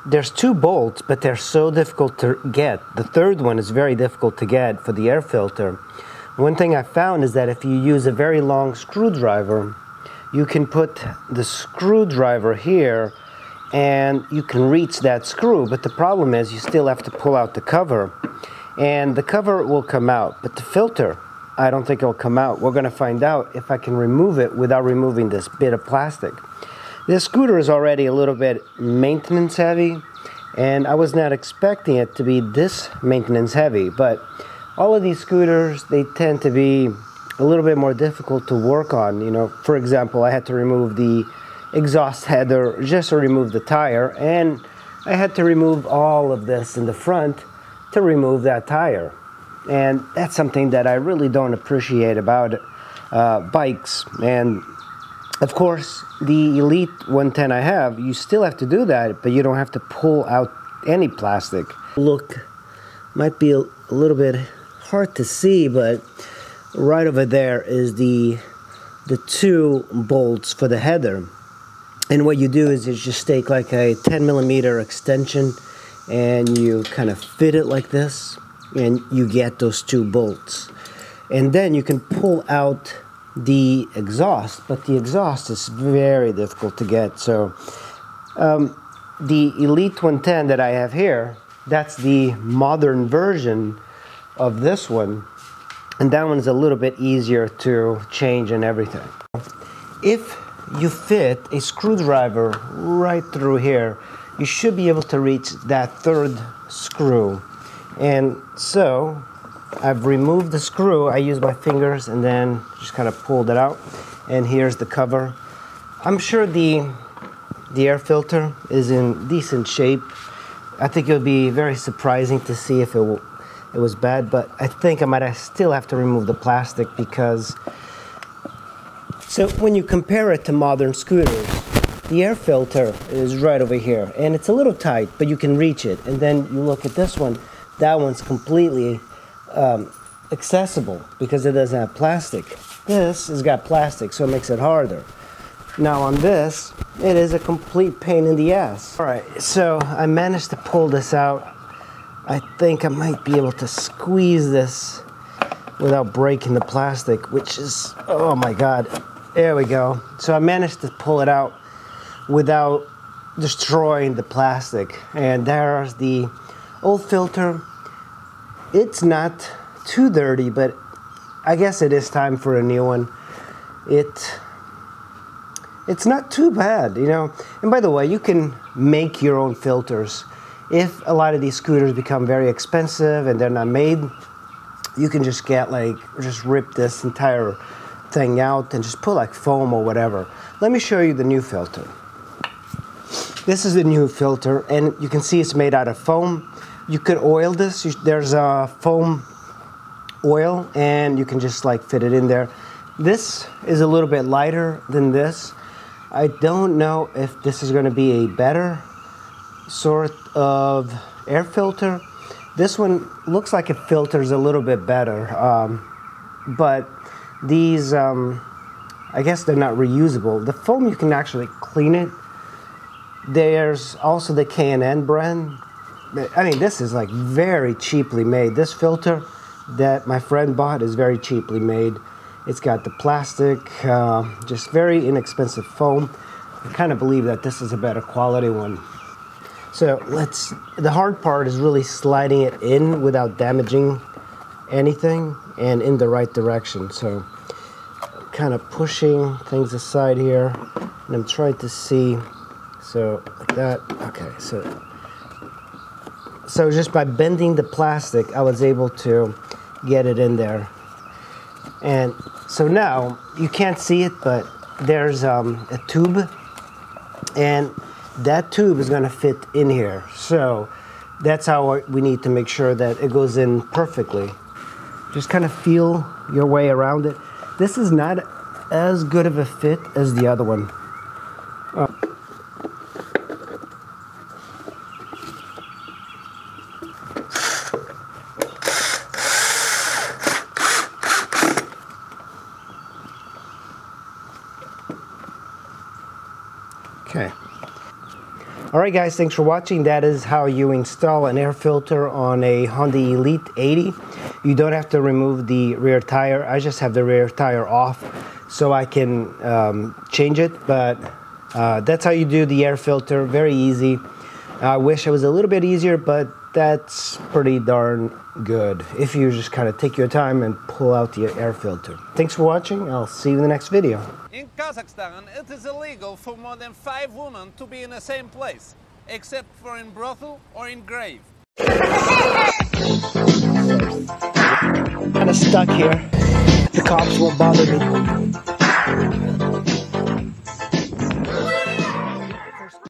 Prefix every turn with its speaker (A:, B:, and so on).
A: There's two bolts, but they're so difficult to get. The third one is very difficult to get for the air filter. One thing I found is that if you use a very long screwdriver, you can put the screwdriver here and you can reach that screw, but the problem is you still have to pull out the cover, and the cover will come out, but the filter, I don't think it'll come out. We're going to find out if I can remove it without removing this bit of plastic. This scooter is already a little bit maintenance heavy, and I was not expecting it to be this maintenance heavy, but all of these scooters, they tend to be a little bit more difficult to work on. You know, for example, I had to remove the exhaust header just to remove the tire, and I had to remove all of this in the front to remove that tire. And that's something that I really don't appreciate about bikes. And of course, the Elite 110 I have, you still have to do that, but you don't have to pull out any plastic. Look, might be a little bit hard to see, but right over there is the two bolts for the header. And what you do is you just take like a 10mm extension and you kind of fit it like this, and you get those two bolts. And then you can pull out the exhaust, but the exhaust is very difficult to get. So the Elite 110 that I have here, that's the modern version of this one, and that one's a little bit easier to change and everything. If you fit a screwdriver right through here, you should be able to reach that third screw. And so I've removed the screw. I used my fingers and then just kind of pulled it out, and here's the cover. I'm sure the air filter is in decent shape. I think it would be very surprising to see if it was bad, but I think I might still have to remove the plastic, because so when you compare it to modern scooters, the air filter is right over here, and it's a little tight, but you can reach it. And then you look at this one, that one's completely accessible because it doesn't have plastic. This has got plastic, so it makes it harder. Now on this, it is a complete pain in the ass. All right, so I managed to pull this out. I think I might be able to squeeze this without breaking the plastic, which is, oh my God. There we go. So I managed to pull it out without destroying the plastic. And there's the old filter. It's not too dirty, but I guess it is time for a new one. It's not too bad, you know. And by the way, you can make your own filters. If a lot of these scooters become very expensive and they're not made, you can just get just rip this entire thing out and just put like foam or whatever. Let me show you the new filter. This is the new filter, and you can see it's made out of foam. You could oil this. There's a foam oil, and you can just like fit it in there. This is a little bit lighter than this. I don't know if this is going to be a better sort of air filter. This one looks like it filters a little bit better, but these, I guess they're not reusable. The foam, you can actually clean it. There's also the K&N brand. I mean, this is like very cheaply made. This filter that my friend bought is very cheaply made. It's got the plastic, just very inexpensive foam. I kind of believe that this is a better quality one. So the hard part is really sliding it in without damaging anything and in the right direction. So I'm kind of pushing things aside here, and I'm trying to see, so like that. Okay, so just by bending the plastic, I was able to get it in there. And so now, you can't see it, but there's a tube, and that tube is going to fit in here. So that's how we need to make sure that it goes in perfectly. Just kind of feel your way around it. This is not as good of a fit as the other one. Okay. Alright guys, thanks for watching. That is how you install an air filter on a Honda Elite 80. You don't have to remove the rear tire. I just have the rear tire off so I can change it, but that's how you do the air filter. Very easy. I wish it was a little bit easier, but that's pretty darn good if you just kind of take your time and pull out the air filter. Thanks for watching. I'll see you in the next video.
B: In Kazakhstan, it is illegal for more than 5 women to be in the same place, except for in brothel or in grave.
A: Kind of stuck here. The cops won't bother me.